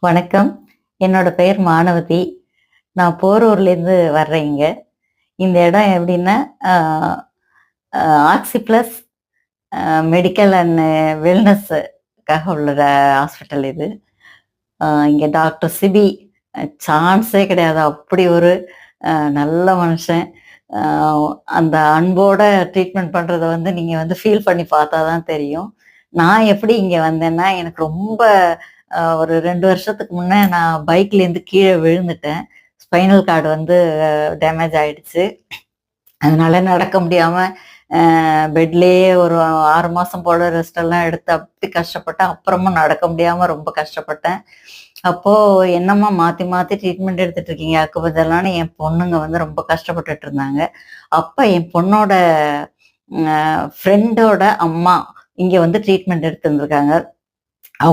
வணக்கம். என்னோட பெயர் மானவதி. நான் போரூர்லேருந்து வர்றேங்க. இந்த இடம் எப்படின்னா, அ அ ஆக்ஸிப்ளஸ் மெடிக்கல் அண்ட் வெல்னஸ்ஸுக்காக உள்ள ஹாஸ்பிட்டல் இது. இங்க டாக்டர் சிபி சான்ஸே கிடையாது. அப்படி ஒரு நல்ல மனுஷன். அ அந்த அன்போட ட்ரீட்மெண்ட் பண்றத நீங்க ஃபீல் பண்ணி பார்த்தா தான் தெரியும். நான் எப்படி இங்க வந்தேன்னா, எனக்கு ரொம்ப ஒரு 2 வருஷத்துக்கு முன்ன நான் பைக்லேருந்து கீழ விழுந்துட்டேன். ஸ்பைனல் கார்டு டேமேஜ் ஆயிடுச்சு. அதனால நடக்க முடியாம பெட்லயே ஒரு 6 மாசம் போல ரெஸ்ட் எல்லாம் எடுத்து அப்படி கஷ்டப்பட்டேன். அப்புறமும் நடக்க முடியாம ரொம்ப கஷ்டப்பட்டேன். அப்போ என்னம்மா மாத்தி மாத்தி ட்ரீட்மெண்ட் எடுத்துட்டு இருக்கீங்க அக்குபஞ்சர்லான்னு என் பொண்ணுங்க ரொம்ப கஷ்டப்பட்டுட்டு இருந்தாங்க. அப்ப என் பொண்ணோட ஃப்ரெண்டோட அம்மா இங்க ட்ரீட்மெண்ட் எடுத்துருந்துருக்காங்க.